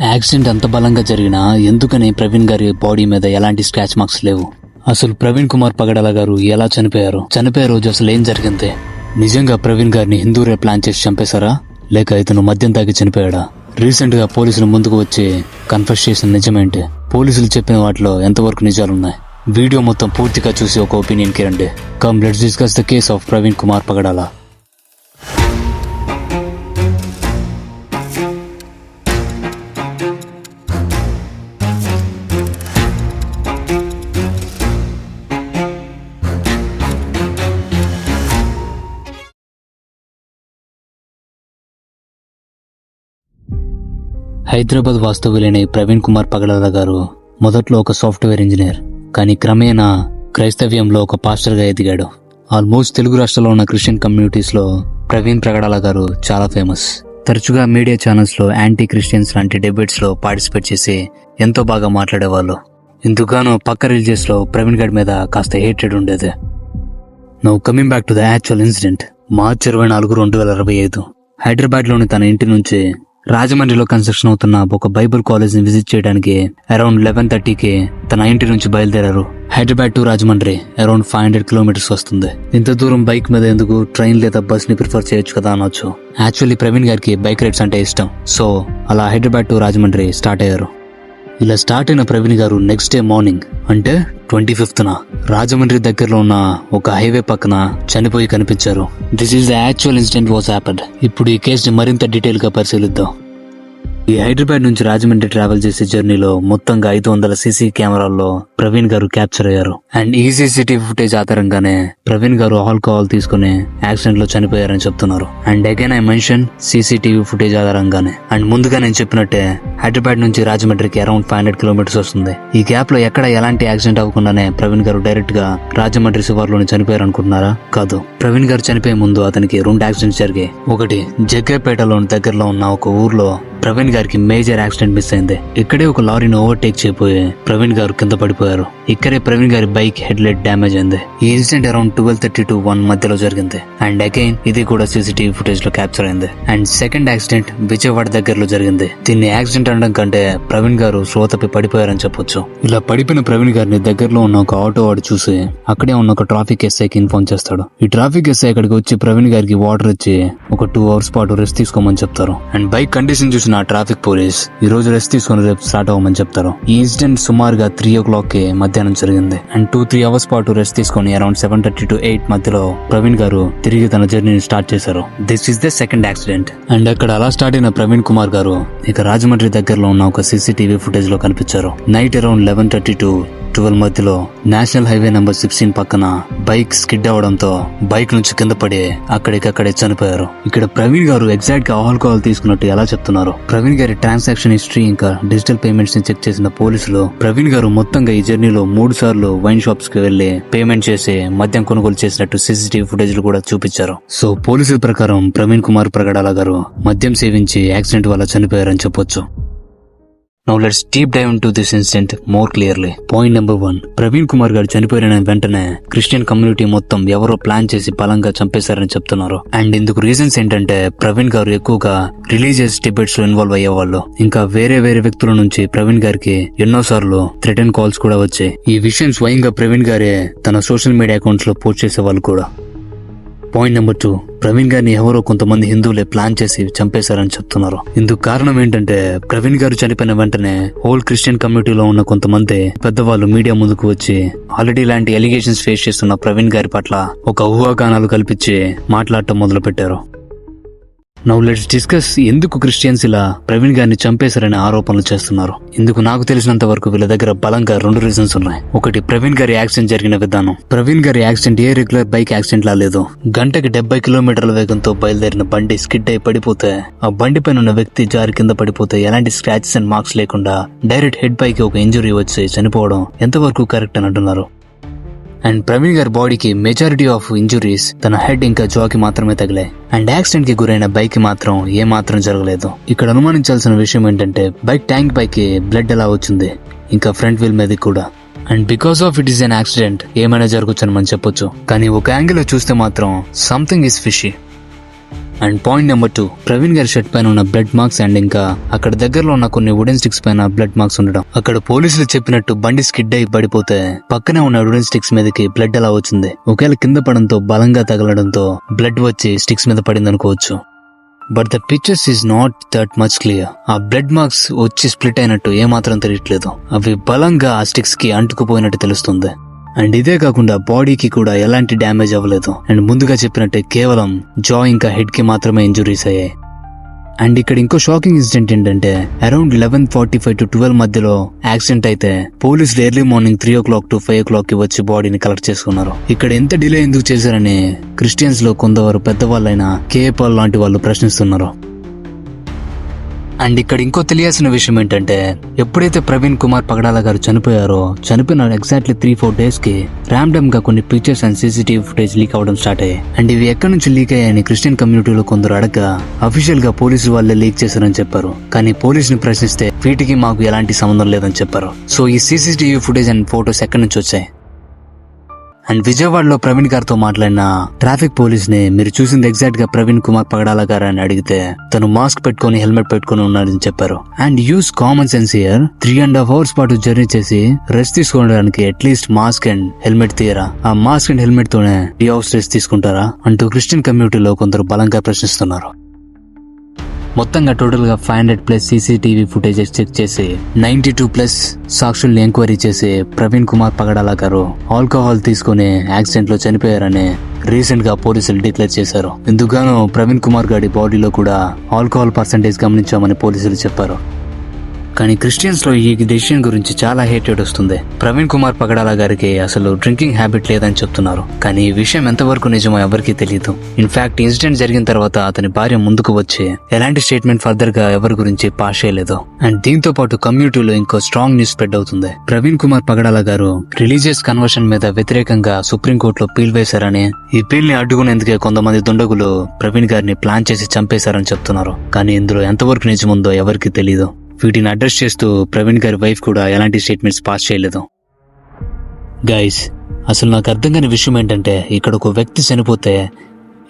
Accident అంత బలంగా జరిగినా ఎందుకని ప్రవీణ్ గారి బాడీ మీద ఎలాంటి స్క్రాచ్ మార్క్స్ లేవు? అసలు ప్రవీణ్ కుమార్ పగడాల గారు ఎలా చనిపోయారు? చనిపోయే రోజు అసలు ఏం జరిగింది? నిజంగా ప్రవీణ్ గారిని హిందూరే ప్లాన్ చేసి చంపేశారా, లేక ఇతను మద్యం తాగి చనిపోయాడా? రీసెంట్ గా పోలీసులు ముందుకు వచ్చి కన్ఫెస్ చేసిన నిజమేంటి? పోలీసులు చెప్పిన వాటిలో ఎంతవరకు నిజాలున్నాయి? వీడియో మొత్తం పూర్తిగా చూసి ఒక ఒపీనియన్ కి రండి. Come let's discuss the case of Praveen Kumar Pagadala. Hyderabad వాస్తవ్యులైన ప్రవీణ్ కుమార్ పగడాల గారు మొదట్లో ఒక సాఫ్ట్వేర్ ఇంజనీర్, కానీ క్రమేణా క్రైస్తవ్యంలో ఒక పాస్టర్ గా ఎదిగాడు. ఆల్మోస్ట్ తెలుగు రాష్ట్రాల్లో ఉన్న క్రిస్టియన్ కమ్యూనిటీస్ లో ప్రవీణ్ పగడాల గారు చాలా ఫేమస్. తరచుగా మీడియా ఛానల్స్ లో యాంటీ క్రిస్టియన్స్ లాంటి డిబేట్స్ లో పార్టిసిపేట్ చేసి ఎంతో బాగా మాట్లాడేవాళ్ళు. ఇందుకుగాను పక్క రిలీజియస్ లో ప్రవీణ్ గారి మీద కాస్త హేటెడ్ ఉండేది. Now coming back to the actual incident. March 24, 2025 Hyderabad లోని తన ఇంటి నుంచి రాజమండ్రిలో కన్స్ట్రక్షన్ అవుతున్న ఒక బైబుల్ కాలేజ్ ని విజిట్ చేయడానికి అరౌండ్ 11:30కి తన ఇంటి నుంచి బయలుదేరారు. Hyderabad to Rajahmundry around 500 kilometres వస్తుంది. ఇంత దూరం బైక్ మీద ఎందుకు, ట్రైన్ లేదా బస్ ని ప్రిఫర్ చేయొచ్చు కదా అనొచ్చు. యాక్చువల్లీ ప్రవీణ్ గారికి బైక్ రైడ్స్ అంటే ఇష్టం. సో అలా హైదరాబాద్ టు రాజమండ్రి స్టార్ట్ అయ్యారు. ఇలా స్టార్ట్ అయిన ప్రవీణ్ గారు నెక్స్ట్ డే మార్నింగ్ అంటే 25న రాజమండ్రి దగ్గరలో ఉన్న ఒక హైవే పక్కన చనిపోయి కనిపించారు. This is the actual incident was happened. ఇప్పుడు ఈ కేసుని మరింత డీటెయిల్ గా పరిశీలిద్దాం. ఈ హైదరాబాద్ నుంచి రాజమండ్రి ట్రావెల్ చేసే జర్నీలో మొత్తంగా 500 సీసీ కెమెరాల్లో ప్రవీణ్ గారు క్యాప్చర్ అయ్యారు. అండ్ ఈ సీసీటీవీ ఫుటేజ్ ఆధారంగానే ప్రవీణ్ గారు ఆల్కహాల్ తీసుకుని యాక్సిడెంట్ లో చనిపోయారని చెప్తున్నారు. And again I mention CCTV footage ఆధారంగానే. అండ్ ముందుగా నేను చెప్పినట్టే హైదరాబాద్ నుంచి రాజమండ్రికి అరౌండ్ 500 కిలోమీటర్స్ వస్తుంది. ఈ గ్యాప్ లో ఎక్కడ ఎలాంటి యాక్సిడెంట్ అవ్వకుండానే ప్రవీణ్ గారు డైరెక్ట్ గా రాజమండ్రి శివార్లోని చనిపోయారు అనుకుంటున్నారా? కాదు. ప్రవీణ్ గారు చనిపోయే ముందు అతనికి 2 యాక్సిడెంట్స్ జరిగాయి. ఒకటి జగ్గేపేటలోని దగ్గరలో ఉన్న ఒక ఊర్లో ప్రవీణ్ గారికి మేజర్ యాక్సిడెంట్ మిస్ అయింది. ఇక్కడే ఒక లారీని ఓవర్టేక్ చేయబోయి ప్రవీణ్ గారు కింద పడిపోయారు. ఇక్కడే ప్రవీణ్ గారి బైక్ హెడ్ లైట్ డ్యామేజ్ అయింది. ఈ ఇన్సిడెంట్ అరౌండ్ 12:30 to 1 మధ్యలో జరిగింది. అండ్ అగైన్ ఇది కూడా సీసీటీవీ ఫుటేజ్ లో క్యాప్చర్ అయింది. అండ్ సెకండ్ యాక్సిడెంట్ విజయవాడ దగ్గరలో జరిగింది. దీన్ని యాక్సిడెంట్ అనడం కంటే ప్రవీణ్ గారు స్లో తప్పి పడిపోయారని చెప్పొచ్చు. ఇలా పడిపోయిన ప్రవీణ్ గారిని దగ్గరలో ఉన్న ఒక ఆటో వాడు చూసి అక్కడే ఉన్న ఒక ట్రాఫిక్ ఎస్ఐకి ఇన్ఫార్మ్ చేస్తాడు. ఈ ట్రాఫిక్ ఎస్ఐ అక్కడికి వచ్చి ప్రవీణ్ గారికి వాటర్ ఇచ్చి ఒక 2 hours పాటు రెస్ట్ తీసుకోమని చెప్తారు. అండ్ బైక్ కండిషన్ చూసిన ట్రాఫిక్ పోలీస్ ఈ రోజు రెస్ట్ తీసుకుని రేపు స్టార్ట్ అవ్వమని చెప్తారు. ఈ ఇన్సిడెంట్ సుమారుగా 3 o'clock కి మధ్యాహ్నం జరిగింది. అండ్ 2-3 hours పాటు రెస్ట్ తీసుకుని అరౌండ్ 7:30 to 8 మధ్యలో ప్రవీణ్ గారు తిరిగి తన జర్నీని స్టార్ట్ చేశారు. This is the second accident. And అక్కడ అలా స్టార్ట్ అయిన ప్రవీణ్ కుమార్ గారు ఇక రాజమండ్రి దగ్గరలో ఉన్న ఒక సీసీటీవీ ఫుటేజ్ లో కనిపించారు. నైట్ అరౌండ్ 11:30 to 12 మధ్యలో నేషనల్ హైవే నెంబర్ 16 పక్కన బైక్ స్కిడ్ అవడంతో బైక్ నుంచి కింద పడి అక్కడికక్కడే చనిపోయారు. ఇక్కడ ప్రవీణ్ గారు ఎగ్జాక్ట్ గా ఆల్కహాల్ తీసుకున్నట్టు ఎలా చెప్తున్నారు? ప్రవీణ్ గారి ట్రాన్సాక్షన్ హిస్టరీ ఇంకా డిజిటల్ పేమెంట్స్ ని చెక్ చేసిన పోలీసులు ప్రవీణ్ గారు మొత్తంగా ఈ జర్నీలో 3 సార్లు వైన్ షాప్స్ కి వెళ్లి పేమెంట్ చేసి మద్యం కొనుగోలు చేసినట్టు సీసీటీవీ ఫుటేజ్ కూడా చూపించారు. సో పోలీసుల ప్రకారం ప్రవీణ్ కుమార్ పగడాల గారు మద్యం సేవించి యాక్సిడెంట్ వల్ల చనిపోయారని చెప్పొచ్చు. Now let's deep dive into this incident more clearly. Point number 1. Praveen Kumar గారు చనిపోయిన వెంటనే క్రిస్టియన్ కమ్యూనిటీ మొత్తం ఎవరో ప్లాన్ చేసి బలంగా చంపేశారని చెప్తున్నారు. అండ్ ఇందుకు రీజన్స్ ఏంటంటే ప్రవీణ్ గారు ఎక్కువగా రిలీజియస్ డిబేట్స్ లో ఇన్వాల్వ్ అయ్యేవాళ్ళు. ఇంకా వేరే వ్యక్తుల నుంచి ప్రవీణ్ గారికి ఎన్నోసార్లు థ్రెటన్ కాల్స్ కూడా వచ్చాయి. ఈ విషయం స్వయంగా ప్రవీణ్ గారే తన సోషల్ మీడియా అకౌంట్స్ లో పోస్ట్ చేసేవాళ్ళు కూడా. Point number 2. ప్రవీణ్ గారిని ఎవరో కొంతమంది హిందువులే ప్లాన్ చేసి చంపేశారని చెప్తున్నారు. ఇందుకు కారణం ఏంటంటే ప్రవీణ్ గారు చనిపోయిన వెంటనే హోల్ క్రిస్టియన్ కమ్యూనిటీలో ఉన్న కొంతమంది పెద్దవాళ్ళు మీడియా ముందుకు వచ్చి ఆల్రెడీ ఇలాంటి ఎలిగేషన్స్ ఫేస్ చేస్తున్న ప్రవీణ్ గారి పట్ల ఒక ఊహాగానాలు కల్పించి మాట్లాడటం మొదలు పెట్టారు. నౌ లెట్స్ డిస్కస్ ఎందుకు క్రిస్టియన్స్ ఇలా ప్రవీణ్ గారిని చంపేశారనే ఆరోపణలు చేస్తున్నారు. ఇందుకు నాకు తెలిసినంత వరకు వీళ్ళ దగ్గర బలంగా 2 రీజన్స్ ఉన్నాయి. ఒకటి ప్రవీణ్ గారి యాక్సిడెంట్ జరిగిన విధానం. ప్రవీణ్ గారి యాక్సిడెంట్ ఏ రెగ్యులర్ బైక్ యాక్సిడెంట్ లా లేదు. గంటకి 70 కిలోమీటర్ల వేగంతో బయలుదేరిన బండి స్కిడ్ అయి పడిపోతే ఆ బండి పైన ఉన్న వ్యక్తి జారి కింద పడిపోతే ఎలాంటి స్క్రాచెస్ అండ్ మార్క్స్ లేకుండా డైరెక్ట్ హెడ్ పైకి ఒక ఇంజురీ వచ్చి చనిపోవడం ఎంతవరకు కరెక్ట్ అని అంటున్నారు. అండ్ ప్రవీణ్ గారి బాడీకి మెజారిటీ ఆఫ్ ఇంజురీస్ తన హెడ్ ఇంకా జాకి మాత్రమే తగిలాయి. అండ్ యాక్సిడెంట్ కి గురైన బైక్ కి మాత్రం ఏ మాత్రం జరగలేదు. ఇక్కడ అనుమానించాల్సిన విషయం ఏంటంటే బైక్ ట్యాంక్ పైకి బ్లడ్ ఎలా వచ్చింది, ఇంకా ఫ్రంట్ వీల్ మీద కూడా. And because of it is an accident ఏమైనా జరగచ్చు అని మనం చెప్పొచ్చు. కానీ ఒక యాంగిల్ లో చూస్తే మాత్రం something is fishy. And point number 2, Praveen గారి షర్ట్ పైన ఉన్న బ్లడ్ మార్క్స్ అండ్ ఇంకా అక్కడ దగ్గరలో ఉన్న కొన్ని వుడెన్ స్టిక్స్ పైన బ్లడ్ మార్క్స్ ఉండడం. అక్కడ పోలీసులు చెప్పినట్టు బండి స్కిడ్ అయి పడిపోతే పక్కనే ఉన్న వుడెన్ స్టిక్స్ మీదకి బ్లడ్ ఎలా వచ్చింది? ఒకవేళ కింద పడంతో బలంగా తగలడంతో బ్లడ్ వచ్చి స్టిక్స్ మీద పడింది అనుకోవచ్చు. But the pictures is not that much clear. ఆ బ్లడ్ మార్క్స్ వచ్చి స్ప్లిట్ అయినట్టు ఏమాత్రం తెలియట్లేదు. అవి బలంగా ఆ స్టిక్స్ కి అంటుకుపోయినట్టు తెలుస్తుంది. అండ్ ఇదే కాకుండా బాడీకి కూడా ఎలాంటి డ్యామేజ్ అవ్వలేదు. అండ్ ముందుగా చెప్పినట్టే కేవలం జా ఇంకా హెడ్ కి మాత్రమే ఇంజురీస్ అయ్యాయి. అండ్ ఇక్కడ ఇంకో షాకింగ్ ఇన్సిడెంట్ ఏంటంటే అరౌండ్ 11:45 to 12 మధ్యలో యాక్సిడెంట్ అయితే పోలీసులు early morning 3 o'clock to 5 o'clock కి వచ్చి బాడీని కలెక్ట్ చేసుకున్నారు. ఇక్కడ ఎంత డిలే ఎందుకు చేశారని క్రిస్టియన్స్ లో కొందరు పెద్దవాళ్ళైన కేఏపాల్ లాంటి వాళ్ళు ప్రశ్నిస్తున్నారు. అండ్ ఇక్కడ ఇంకో తెలియాల్సిన విషయం ఏంటంటే ఎప్పుడైతే ప్రవీణ్ కుమార్ పగడాల గారు చనిపోయారో చనిపోయిన ఎగ్జాక్ట్లీ 3-4 days కి ర్యాండమ్ గా కొన్ని pictures and CCTV footage leak అవడం స్టార్ట్ అయ్యాయి. అండ్ ఇవి ఎక్కడి నుంచి లీక్ అయ్యాయని క్రిస్టియన్ కమ్యూనిటీలో కొందరు అడగగా అఫీషియల్ గా పోలీసులు వాళ్ళే లీక్ చేశారని చెప్పారు. కానీ పోలీసుని ప్రశ్నిస్తే వీటికి మాకు ఎలాంటి సంబంధం లేదని చెప్పారు. సో ఈ సీసీటీవీ ఫుటేజ్ అండ్ ఫోటోస్ ఎక్కడి నుంచి వచ్చాయి? అండ్ విజయవాడలో ప్రవీణ్ గారితో మాట్లాడిన ట్రాఫిక్ పోలీస్ ని మీరు చూసింది ఎగ్జాక్ట్ గా ప్రవీణ్ కుమార్ పగడాల గారు అని అడిగితే తను మాస్క్ పెట్టుకుని హెల్మెట్ పెట్టుకుని ఉన్నాడని చెప్పారు. And use common sense here. 3.5 hours పాటు జర్నీ చేసి రెస్ట్ తీసుకోవడానికి అట్లీస్ట్ మాస్క్ అండ్ హెల్మెట్ తీయరా? ఆ మాస్క్ అండ్ హెల్మెట్ తోనే 3 hours రెస్ట్ తీసుకుంటారా అంటూ క్రిస్టియన్ కమ్యూనిటీలో కొందరు బలంగా ప్రశ్నిస్తున్నారు. మొత్తంగా టోటల్ గా 500+ సీసీటీవీ ఫుటేజెస్ చెక్ చేసి 92+ సాక్షుల్ని ఎంక్వైరీ చేసి ప్రవీణ్ కుమార్ పగడాల గారు ఆల్కహాల్ తీసుకుని యాక్సిడెంట్ లో చనిపోయారని రీసెంట్ గా పోలీసులు డిక్లేర్ చేశారు. ఇందుకుగాను ప్రవీణ్ కుమార్ గారి బాడీలో కూడా ఆల్కహాల్ పర్సంటేజ్ గమనించామని పోలీసులు చెప్పారు. కానీ క్రిస్టియన్స్ లో ఈ డెసిషన్ గురించి చాలా హేటెడ్ వస్తుంది. ప్రవీణ్ కుమార్ పగడాల గారికి అసలు డ్రింకింగ్ హ్యాబిట్ లేదని చెప్తున్నారు. కానీ ఈ విషయం ఎంతవరకు నిజమో ఎవరికీ తెలియదు. ఇన్ఫాక్ట్ ఇన్సిడెంట్ జరిగిన తర్వాత అతని భార్య ముందుకు వచ్చి ఎలాంటి స్టేట్మెంట్ ఫర్దర్ గా ఎవరి గురించి పాస్ చేయలేదు. అండ్ దీంతో పాటు కమ్యూనిటీలో ఇంకో స్ట్రాంగ్ న్యూస్ స్ప్రెడ్ అవుతుంది. ప్రవీణ్ కుమార్ పగడాల గారు రిలీజియస్ కన్వర్షన్ మీద వ్యతిరేకంగా సుప్రీంకోర్టులో పీల్ వేశారని, ఈ పీల్ ని అడ్డుకునేందుకే కొంతమంది దుండగులు ప్రవీణ్ గారిని ప్లాన్ చేసి చంపేశారని చెప్తున్నారు. కానీ ఇందులో ఎంతవరకు నిజముందో ఎవరికి తెలియదు. వీటిని అడ్రస్ చేస్తూ ప్రవీణ్ గారి వైఫ్ కూడా ఎలాంటి స్టేట్మెంట్స్ పాస్ చేయలేదు. గైస్, అసలు నాకు అర్థం కాని విషయం ఏంటంటే ఇక్కడ ఒక వ్యక్తి చనిపోతే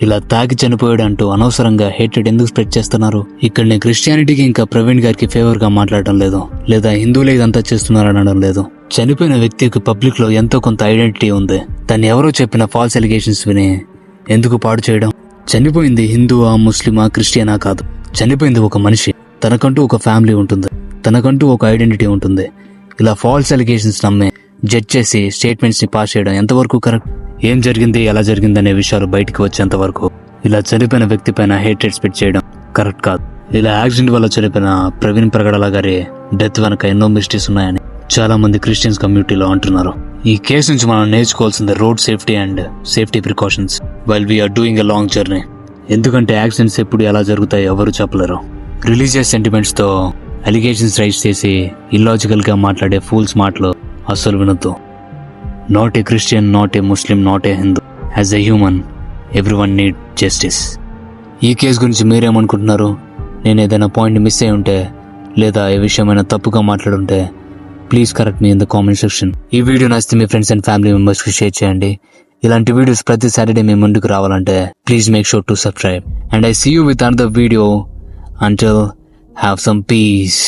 ఇలా తాగి చనిపోయాడు అంటూ అనవసరంగా హేటెడ్ ఎందుకు స్ప్రెడ్ చేస్తున్నారు? ఇక్కడ నేను క్రిస్టియానిటీకి ఇంకా ప్రవీణ్ గారికి ఫేవర్ గా మాట్లాడటం లేదు, లేదా హిందువులే ఇదంతా చేస్తున్నారు అనడం లేదు. చనిపోయిన వ్యక్తికి పబ్లిక్ లో ఎంతో కొంత ఐడెంటిటీ ఉంది. తను ఎవరో చెప్పిన ఫాల్స్ ఎలిగేషన్స్ విని ఎందుకు పాడు చేయడం? చనిపోయింది హిందువా, ముస్లిమా, క్రిస్టియనా కాదు. చనిపోయింది ఒక మనిషి. తనకంటూ ఒక ఫ్యామిలీ ఉంటుంది, తనకంటూ ఒక ఐడెంటిటీ ఉంటుంది. ఇలా ఫాల్స్ అలిగేషన్స్ నమ్మే జడ్జ్ చేసి స్టేట్మెంట్స్ ని పాస్ చేయడం ఎంతవరకు కరెక్ట్? ఏం జరిగింది, ఎలా జరిగింది అనే విషయాలు బయటికి వచ్చేంత వరకు ఇలా చనిపోయిన వ్యక్తి పైన హేట్రెడ్ స్ప్రెడ్ చేయడం కరెక్ట్ కాదు. ఇలా యాక్సిడెంట్ వల్ల చనిపోయిన ప్రవీణ్ పగడాల గారి డెత్ వెనక ఎన్నో మిస్టేక్స్ ఉన్నాయని చాలా మంది క్రిస్టియన్స్ కమ్యూనిటీలో అంటున్నారు. ఈ కేసు నుంచి మనం నేర్చుకోవాల్సింది road safety and safety precautions while we're doing a long journey. ఎందుకంటే యాక్సిడెంట్స్ ఎప్పుడు ఎలా జరుగుతాయో ఎవరు చెప్పలేరు. రిలీజియస్ సెంటిమెంట్స్ తో అలిగేషన్స్ రైజ్ చేసి ఇల్లాజికల్ గా మాట్లాడే ఫూల్స్ మాటలు అస్సలు వినొద్దు. Not a Christian, not a Muslim, not a Hindu. As a human everyone need justice. ఈ కేసు గురించి మీరేమనుకుంటున్నారు? నేను ఏదైనా పాయింట్ మిస్ అయి ఉంటే లేదా ఏ విషయమైనా తప్పుగా మాట్లాడుంటే please correct me in the comment section. ఈ వీడియో నచ్చితే మీ ఫ్రెండ్స్ అండ్ ఫ్యామిలీ మెంబర్స్ కి షేర్ చేయండి. ఇలాంటి వీడియోస్ ప్రతి సాటర్డే మీ ముందుకు రావాలంటే please make sure to subscribe. And I see you with another video. Until, have some peace.